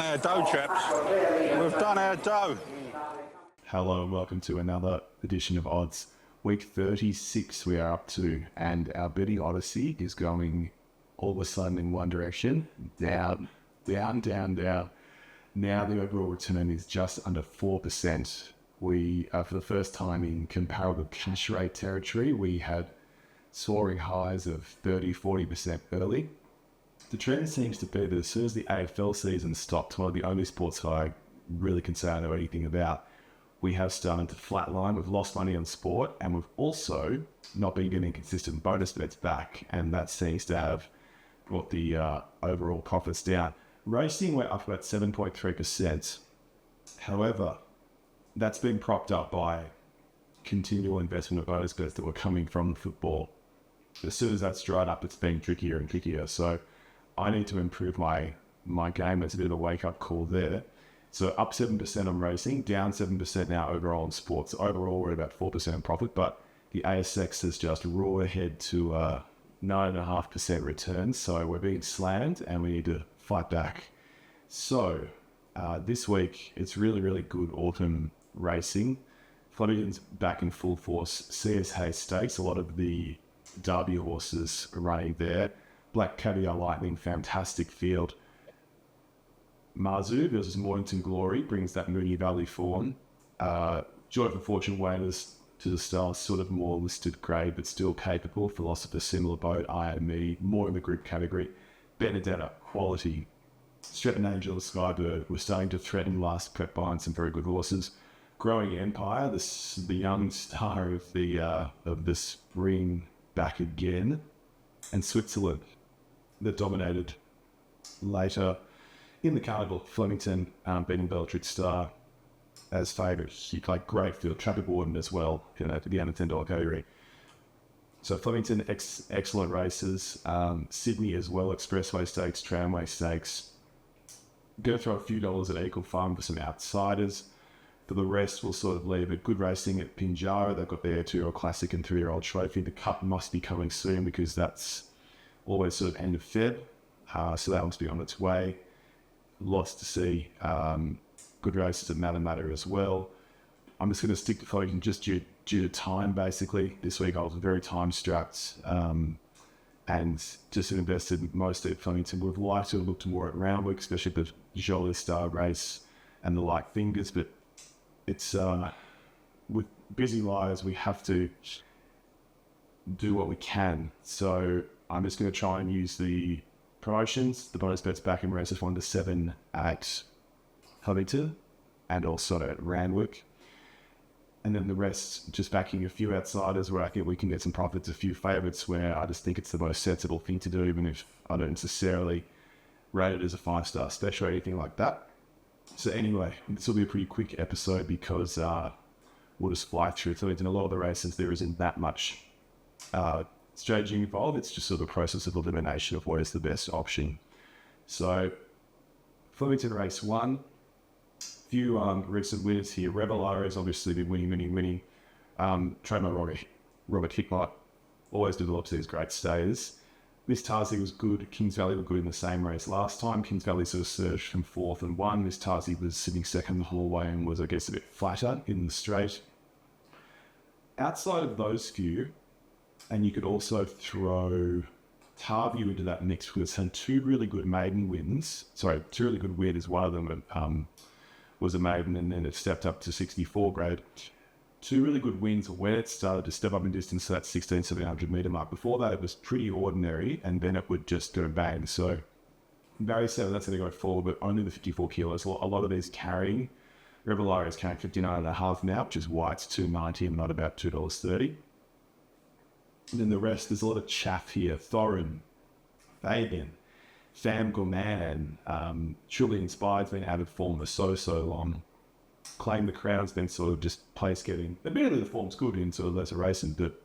our dough, chaps. We've done our dough. Hello and welcome to another edition of Odds. Week 36 we are up to, and our betting odyssey is going all of a sudden in one direction, down, down, down, down. Now the overall return is just under 4%. We are for the first time in comparable cash rate territory. We had soaring highs of 30-40% early. The trend seems to be that as soon as the AFL season stopped, one of the only sports I'm really concerned or anything about, we have started to flatline. We've lost money on sport, and we've also not been getting consistent bonus bets back, and that seems to have brought the overall profits down. Racing went up about 7.3%. However, that's been propped up by continual investment of bonus bets that were coming from football. As soon as that's dried up, it's been trickier and trickier. So I need to improve my game. It's a bit of a wake-up call there. So up 7% on racing, down 7% now overall on sports. Overall, we're at about 4% profit, but the ASX has just roared ahead to 9.5% return. So we're being slammed and we need to fight back. So this week, it's really, really good autumn racing. Flemington's back in full force. Expressway Stakes, a lot of the Derby horses are running there. Black Caviar Lightning, fantastic field. Marzu versus Mornington Glory brings that Mooney Valley form. Joy for Fortune Wailers to the style, sort of more listed grade, but still capable. Philosopher, similar boat. IME, more in the group category. Benedetta, quality. Stratton Angel, Skybird, we're starting to threaten last prep behind some very good horses. Growing Empire, the young star of the spring back again. And Switzerland, that dominated later in the carnival. Flemington beating Bellatrix Star as favourite. She played great field. Traffic Warden as well, for the under $10 category. So Flemington, excellent races. Sydney as well, Expressway Stakes, Tramway Stakes. Going to throw a few dollars at Eagle Farm for some outsiders. For the rest, we'll sort of leave it. Good racing at Pinjarra. They've got their 2-year-old classic and 3-year-old trophy. The Cup must be coming soon because that's always sort of end of Feb. So that must be on its way. Lots to see. Good races at Matter as well. I'm just going to stick to Flemington just due to time, basically. This week I was very time-strapped and just invested mostly at Flemington. We'd like to look more at Randwick, especially the Jolie Star race and the light fingers, but it's with busy lives, we have to do what we can. So I'm just going to try and use the promotions, the bonus bets back in races 1 to 7 at Flemington and also at Randwick. And then the rest, just backing a few outsiders where I think we can get some profits, a few favourites where I just think it's the most sensible thing to do, even if I don't necessarily rate it as a 5-star special or anything like that. So anyway, this will be a pretty quick episode because we'll just fly through Flemington. A lot of the races, there isn't that much strategy involved. It's just sort of a process of elimination of what is the best option. So Flemington race 1. Few recent winners here. Revelare has obviously been winning. Trainer Robert Hickmott always develops these great stays. Miss Tarzi was good. Kings Valley were good in the same race last time. Kings Valley sort of surged from 4th and 1. Miss Tarzi was sitting second the whole way and was, I guess, a bit flatter in the straight. Outside of those few, and you could also throw Tarvue into that mix because it's had 2 really good maiden wins. Sorry, 2 really good winners. One of them was a maiden and then it stepped up to 64 grade. 2 really good wins when it started to step up in distance to that 1,700 metre mark. Before that, it was pretty ordinary, and then it would just go bang. So, Barry 7, that's going to go forward, but only the 54 kilos. A lot of these carrying. Revelare is carrying 59.5 now, which is why it's $2.90 and not about $2.30. And then the rest, there's a lot of chaff here. Thorin, Fabian, Fam Gorman, Truly Inspired's been out of form for so long. Claim the Crown's been sort of just place getting. Admittedly, the form's good in sort of lesser racing, but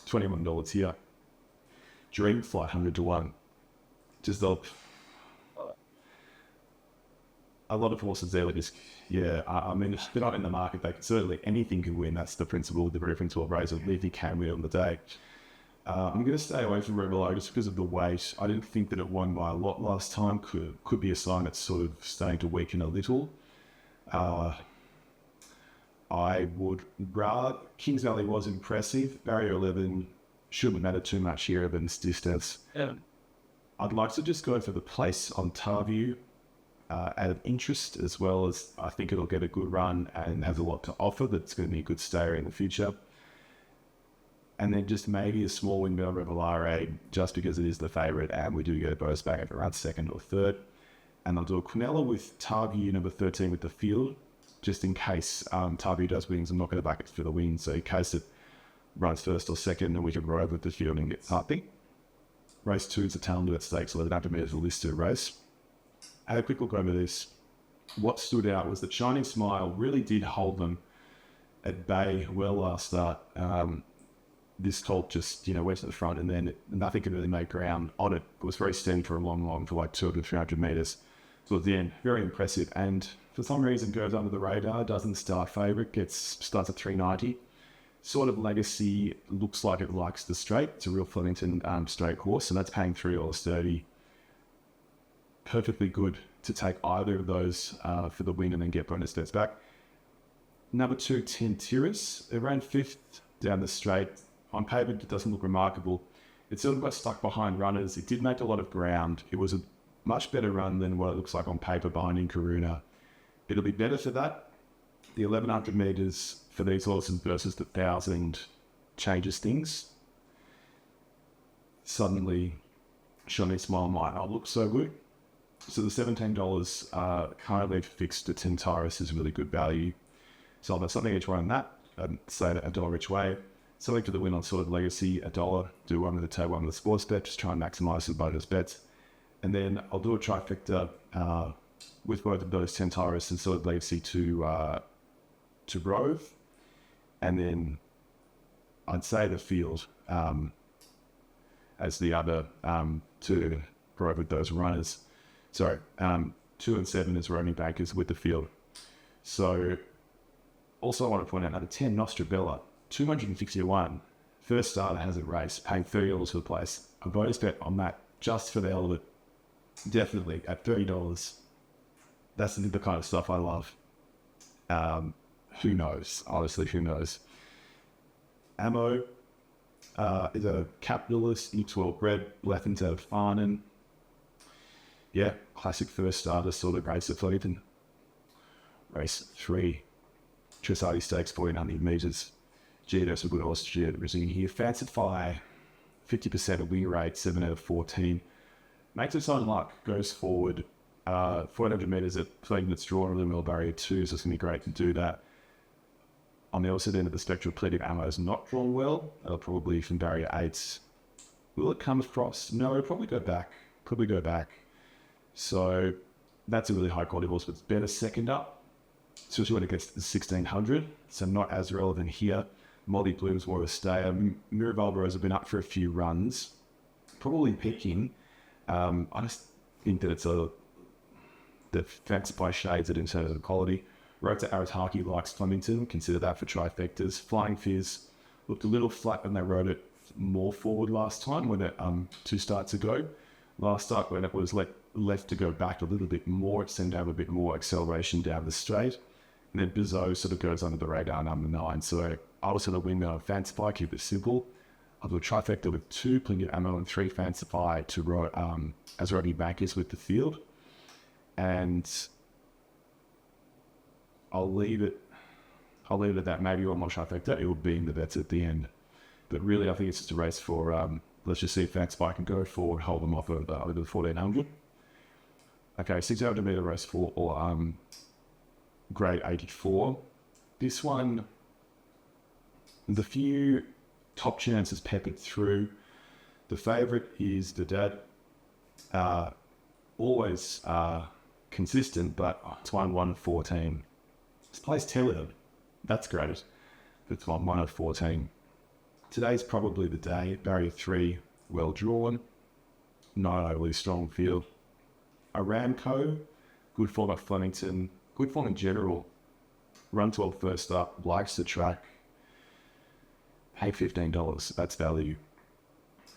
$21 here. Dream Flight 100 to 1. Just a lot of horses there. Just I mean, if they're not in the market, they can certainly anything can win. That's the principle of the reference to a race of if you can win on the day. I'm going to stay away from Revelare just because of the weight. I didn't think that it won by a lot last time. Could be a sign it's sort of starting to weaken a little. I would rather... Kings Valley was impressive. Barrier 11 shouldn't matter too much here than this distance. Yeah. I'd like to just go for the place on Tarvue out of interest, as well as I think it'll get a good run and has a lot to offer that's going to be a good stayer in the future. And then just maybe a small win on Revelare, just because it is the favourite and we do get a bonus back at around second or third. And I'll do a Quinella with Tarvue, number 13, with the field, just in case Tarvue does wins. I'm not going to back it for the win, so in case it runs first or second, then we can roll over with the field and get something. Race 2 is a Tentyris Stakes, 1100 metres, a listed race. I had a quick look over this. What stood out was that Shining Smile really did hold them at bay well last start. This colt just, went to the front and then nothing could really make ground on it. It was very steady for a long, for like 200, 300 metres. So at the end, very impressive. And for some reason goes under the radar, doesn't start favourite, starts at 390. Sort of legacy, looks like it likes the straight. It's a real Flemington straight horse, and that's paying $3.30. Perfectly good to take either of those for the win and then get bonus steps back. Number 2, Tentyris. It ran 5th down the straight. On paper, it doesn't look remarkable. It sort of got stuck behind runners. It did make a lot of ground. It was a much better run than what it looks like on paper behind Inkaruna. It'll be better for that. The 1100 metres for these horses versus the 1000 changes things. Suddenly, Shining Smile might not look so good. So the $17 currently fixed to Tentyris is really good value. So I'll have something each way on that. I'd say that $1 each way. Something for the win on Sort of Legacy, $1. Do one with the tail, one with the sports bet. Just try and maximise some bonus bets. And then I'll do a trifecta with both of those Tentyris and Sort of Legacy to Rove. And then I'd say the field as the other to Rove with those runners. Sorry, 2 and 7 as roaming bankers with the field. So also I want to point out, number 10, Nostra, 261. First starter hasn't raced, paying $30 for the place. A bonus bet on that just for the hell of it. Definitely at $30. That's the kind of stuff I love. Who knows? Honestly, who knows? Ammo is a capitalist, E12 bred, left into Farnan. Yeah, classic first starter sort of race at Flemington. Race 3, Expressway Stakes, 1400 metres. That's a good horse here. Fancify, 50% win rate, 7 out of 14. Makes its own luck, goes forward. 400 metres at Flemington that's drawn a little barrier 2, so it's going to be great to do that. On the opposite end of the spectrum, plenty of ammo is not drawn well. It'll probably from barrier 8. Will it come across? No, it'll probably go back. So that's a really high quality horse, but it's better second up, especially when it gets to the 1600. So not as relevant here. Molly Bloom's more of a stayer. Miravalvaros have been up for a few runs, probably picking. I just think that it's the Fancify shades it in terms of quality. Rota Arataki likes Flemington, consider that for trifectas. Flying Fizz looked a little flat when they rode it more forward last time, when it 2 starts ago. Last start when it was left to go back a little bit more, it seemed to have a bit more acceleration down the straight. And then Bizot sort of goes under the radar, number 9. So I was going to win Fancify, keep it simple. I'll do a trifecta with 2 plenty of ammo and 3 Fancify to as roadie backers with the field. And I'll leave it at that. Maybe one more trifecta, it will be in the bets at the end. But really, I think it's just a race for, let's just see if Fancify can go forward, hold them off over the 1400. Okay, 600 metre race for grade 84. This one, the few top chances peppered through. The favourite is Verdad. Always consistent, but it's 1 of 14. This plays Telia. That's great. It's 1 of 14. Today's probably the day. Barrier 3, well drawn. Not overly strong field. Aramco, good form at Flemington. Good form in general. Run 12 first up. Likes the track. Pay $15. That's value.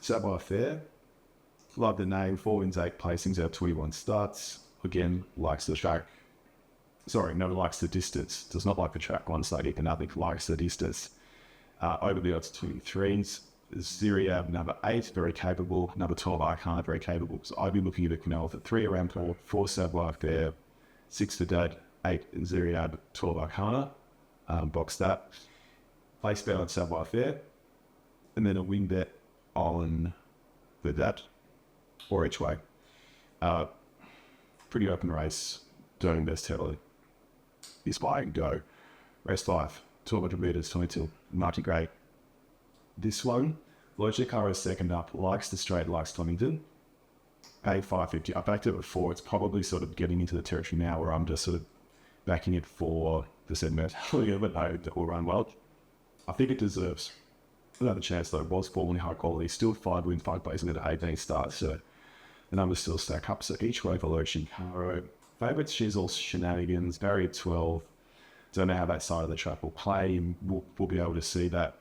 Savoir Faire. Love the name. 4 wins, 8 placings out of 21 starts. Again, likes the track. Sorry, no, likes the distance. Does not like the track. One side, even nothing. Likes the distance. Over the odds 23s. Ziriab, number 8, very capable. Number 12, Arcana, very capable. So I'd be looking at a Canal for 3 around 4 Savoir Faire, 6 Verdad, 8 in Ziriab, 12 Arcana. Box that. Place bet on Savoir Faire. And then a win bet on Verdad, or each way. Pretty open race. Don't invest heavily. This buy and go. Race 5, 1200 metres, 22. Marty Gray. This one, Logicaro second up, likes the straight, likes Flemington. Paid $5.50. I backed it before. It's probably sort of getting into the territory now where I'm just sort of backing it for the said mentality of it. No, that will run well. I think it deserves another chance though. It was formerly high quality. Still 5 win, 5 plays at 18 starts. So the numbers still stack up. So each way for Logicaro. Favourites, she's all shenanigans. Barrier 12. Don't know how that side of the track will play. We'll be able to see that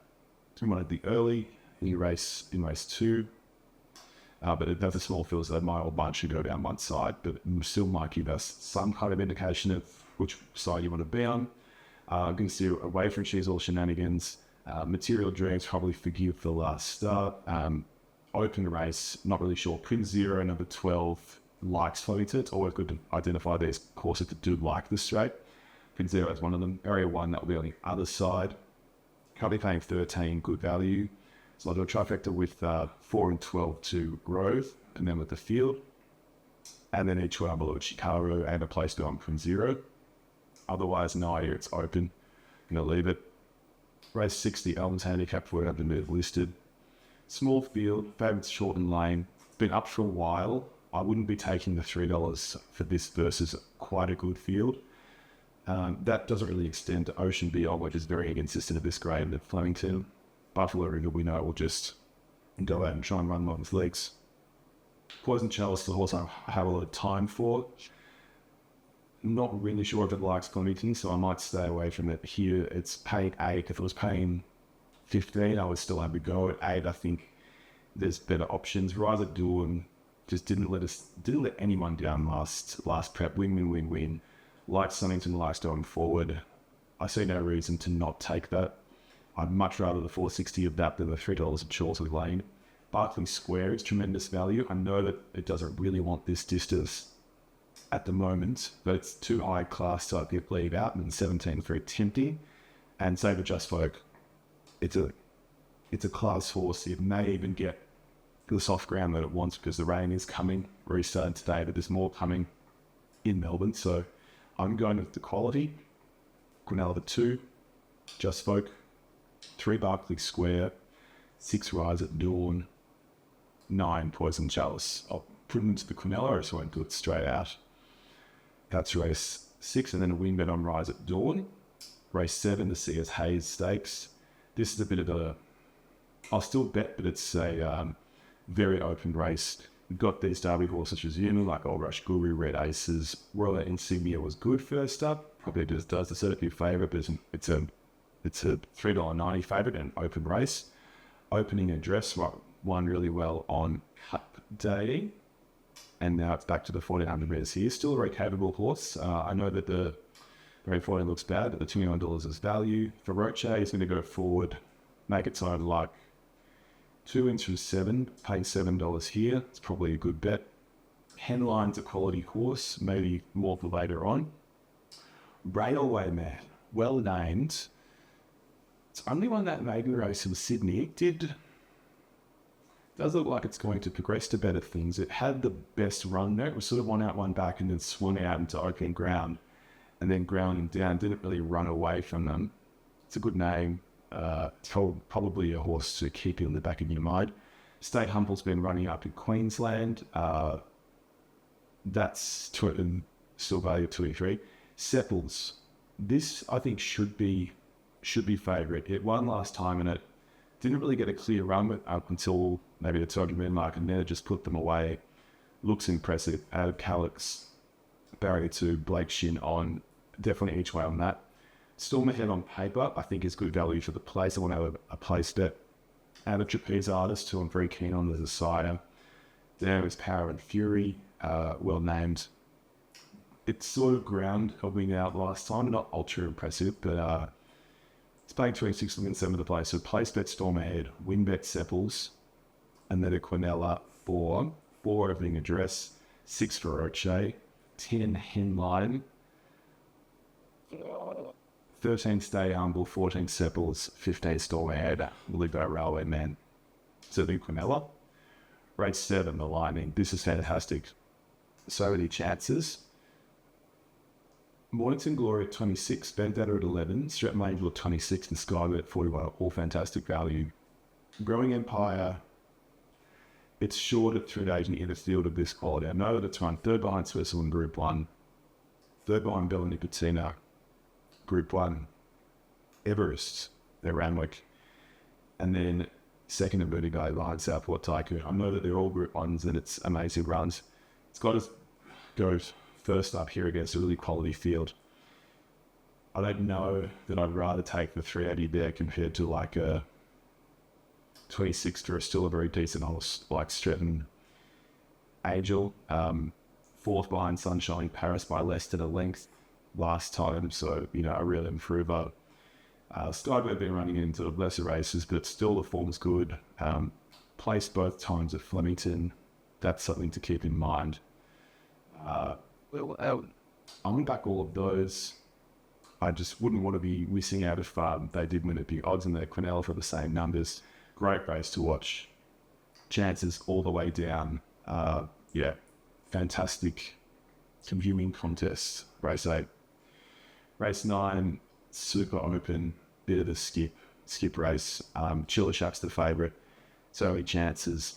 in one of the early in race 2. But it has a small field, so my old bunch should go down one side, but still might give us some kind of indication of which side you want to be on. I'm going to see away from she's all shenanigans. Material Dreams, probably forgive the last start. Open race, not really sure. Prince 0, number 12, likes Flemington. It's always good to identify these courses that do like the straight. Prince 0 is one of them. Area 1, that will be on the other side. Currently paying 13, good value. So I'll do a trifecta with 4 and 12 to Grove, and then with the field. And then each one below Chicago and a place to on from 0. Otherwise, no idea, it's open. I'm going to leave it. Race 60, Elms handicap for it, move listed. Small field, favourites short and lane. Been up for a while. I wouldn't be taking the $3 for this versus quite a good field. That doesn't really extend to Ocean Beyond, which is very inconsistent at this grade at Flemington. Buffalo River, we know, will just go out and try and run Modern's legs. Poison Chalice, the horse I have a lot of time for. Not really sure if it likes Flemington, so I might stay away from it here. It's paying 8. If it was paying 15, I would still have to go at 8. I think there's better options. Rise at Dawn just didn't let anyone down last prep. Win. Likes Flemington, likes going forward. I see no reason to not take that. I'd much rather the 460 of that than the $3 at Chorley Lane. Barclay Square is tremendous value. I know that it doesn't really want this distance at the moment, but it's too high class to leave out, and 17 very tempting. And same with Just Folk. It's a class horse. It may even get the soft ground that it wants because the rain is coming. Restarted today, but there's more coming in Melbourne. So I'm going with the quality. Quinella 2, Just Folk, 3 Barclay Square, 6 Rise at Dawn, 9 Poison Chalice. I'll put them into the Quinella, so I won't do it straight out. That's race 6, and then a win bet on Rise at Dawn. Race 7, the CS Hayes Stakes. This is a bit of a... I'll still bet, but it's a very open race. We've got these Derby horses such as Yuma, like Old Rush Guru, Red Aces. Royal Insignia was good first up. Probably just does the certainty favourite, but it's a $3.90 favourite and open race. Opening address won really well on Cup Day. And now it's back to the 1400 metres here. Still a very capable horse. I know that the Grade 14 looks bad, but the $2 million is value. For Roche, he's going to go forward, make its own luck. 2 wins from 7, paying $7 here. It's probably a good bet. Henline's a quality horse, maybe more for later on. Railway Man, well named. It's only won that maiden race in Sydney. Does look like it's going to progress to better things. It had the best run there. It was sort of one out, one back, and then swung out into open ground, and then grounding down. Didn't really run away from them. It's a good name. Probably a horse to keep in the back of your mind. State Humple's been running up in Queensland. That's still value of 23. Sepples. This I think should be favourite. It won last time, and it didn't really get a clear run up until maybe the 200 metre mark, and then it just put them away. Looks impressive. Out of Calix, barrier 2, Blake Shin on. Definitely each way on that. Storm Ahead on paper, I think is good value for the place. I want to have a place bet And a trapeze artist who I'm very keen on, there's a sire. There is Power and Fury, well named. It's sort of ground helping out last time, not ultra impressive, but it's playing 26 and 7 of the play. So place bet Storm ahead, win bet Sepples, and then a Quinella 4 opening address, 6 for Roche, 10 Henline, 13 Stay Humble, 14 Sepples, 15 Storm ahead, Libo Railway Man. So the Quinella. Race 7, the Lightning. This is fantastic. So many chances. Mornington Glory at 26, Vendetta at 11, Stratton Angel at 26, and Skybird at 41. All fantastic value. Growing Empire, it's short at 3 days in the field of this quality. I know that it's run third behind Switzerland in Group 1, third behind Bella Nicotina, Group 1, Everest, they're Randwick, and then second and Verdad behind Southport Tycoon. I know that they're all Group 1s and it's amazing runs. It's got to go first up here against a really quality field. I don't know that I'd rather take the 380 there compared to like a 26 for still a very decent horse like Stratton Angel. Fourth behind Sunshine Paris by less than a length last time, so a real improver. Skybird been running into lesser races, but still the form's good. Placed both times at Flemington. That's something to keep in mind. I'm going to back all of those. I just wouldn't want to be missing out if they did win at big odds and they're Quinella for the same numbers. Great race to watch. Chances all the way down. Fantastic viewing contest. Race 8. Race 9, super open, bit of a skip race. Chiller Shap's the favourite. So many chances.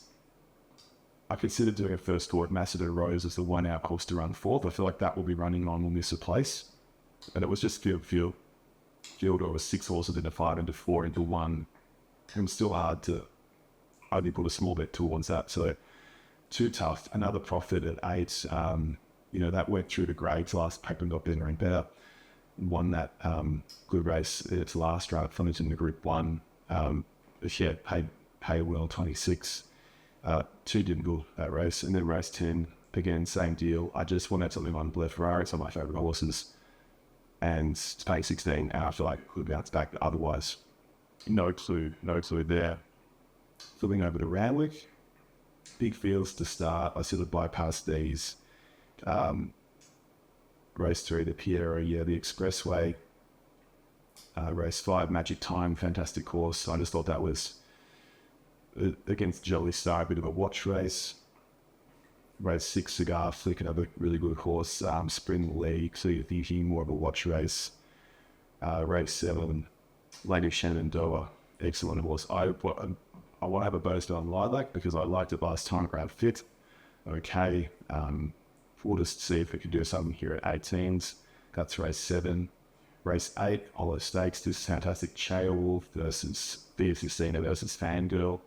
I considered doing a first score at Massader Rose as the 1 hour course to run fourth. I feel like that will be running on will miss a place. And it was just field or a 6 horses into 5 into 4 into 1. It was still hard to only put a small bet towards that. So too tough. Another profit at 8. That went through the grades last paper and got better and better. Won that good race in its last run at Flemington in the Group 1. Paid well 26. 2 didn't go that race. And then race 10, again, same deal. I just wanted to live on Blair Ferrari. It's one of my favourite horses. And paying 16, I feel like could bounce back. Otherwise, no clue there. Flipping over to Randwick. Big fields to start. I sort of bypassed these. Race 3, the Pierre, the Expressway. Race 5, Magic Time, fantastic course. I just thought that was, against Jolly Star, a bit of a watch race. Race 6, Cigar Flick, another really good horse. Spring League, so you're thinking more of a watch race. Race 7, Lady Shenandoah, excellent horse. I want to have a bonus on Lilac because I liked it last time around fit. Okay. We'll just see if we can do something here at 18s. That's race 7. Race 8, Hollow Stakes. This is fantastic. Cheowolf versus Via Sistina versus Fangirl.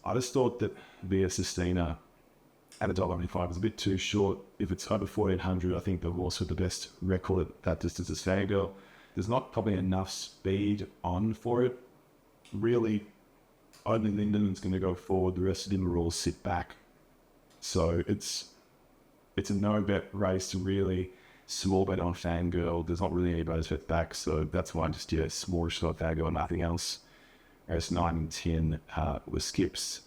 I just thought that Via Sistina at $1.95 was a bit too short. If it's over 1400, I think the horse with the best record at that distance is Fangirl. There's not probably enough speed on for it. Really, only Linden's going to go forward. The rest of them will all sit back. So it's a no-bet race, really. Small bet on Fangirl. There's not really any bonus bet back, so that's why I just did a small shot Fangirl and nothing else. Race 9 and 10 were skips.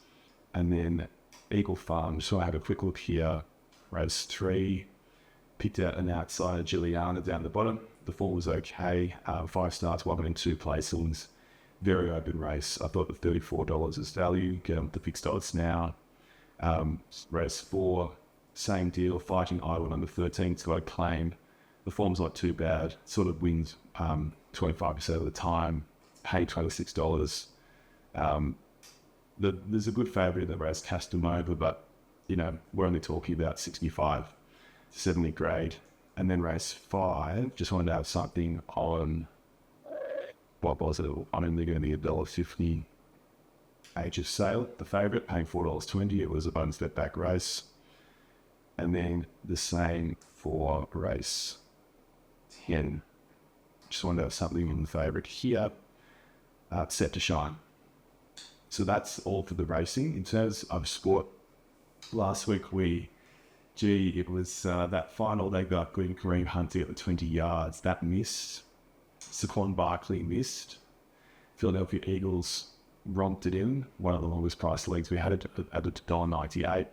And then Eagle Farm. So I have a quick look here. Race 3, picked out an outsider, Gilliana, down the bottom. The form was okay. 5 starts, 1 in 2 placings. Very open race. I thought the $34 is value. Get them the fixed odds now. Race 4. Same deal, Fighting Island on the 13th, got a claim. The form's not too bad, sort of wins 25% of the time, pay $26. There's a good favourite in the race, Castamova, but, we're only talking about 65, 70 grade. And then race 5, just wanted to have something on, what was it? I'm only going to be $1.50 Age of Sale, the favourite, paying $4.20. It was a bonus bet back race. And then the same for race 10. Just wanted to have something in the favourite here. Set to Shine. So that's all for the racing. In terms of sport, last week it was that final leg got Green Kareem Hunting at the 20 yards. That missed. Saquon Barkley missed. Philadelphia Eagles romped it in, one of the longest priced legs we had at $1.98.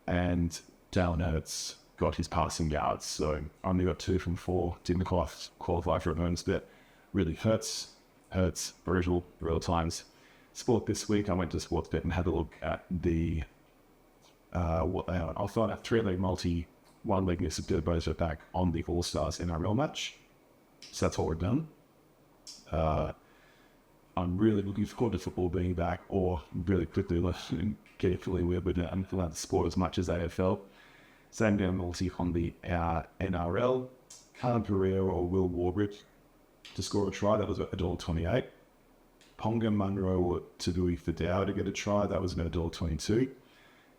And Dalen Hurts got his passing yards, so only got 2 from 4. Didn't qualify for an earns bet. Really hurts, brutal times. Sport this week, I went to Sportsbet and had a look at the what they are. I'll find a 3-leg multi, 1-leg miss of both are back on the All-Stars NRL match. So that's what we've done. I'm really looking forward to football being back, or really quickly getting fully weird with it and fill out the sport as much as AFL. Same down multi on the NRL. Callum Pereira or Will Warbrick to score a try, that was at $1.28. Ponga Munro or Tarvue Verdad to get a try, that was about $1.22. And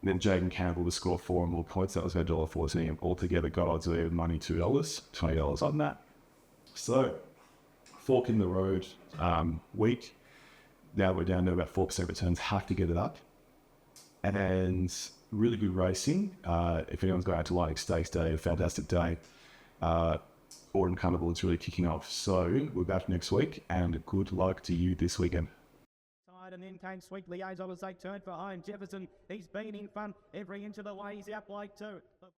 then Jaden Campbell to score 4 or more points, that was about $1.14. Altogether got odds of even money $2, $20 on that. So, fork in the road week. Now we're down to about 4% returns, have to get it up. And really good racing. If anyone's going out to Lightning Stakes Day, a fantastic day. Autumn Carnival is really kicking off. So we're back next week, and good luck to you this weekend. And then came Sweet Liaison as they turned for home. Jefferson, he's been in fun every inch of the way. He's out like 2.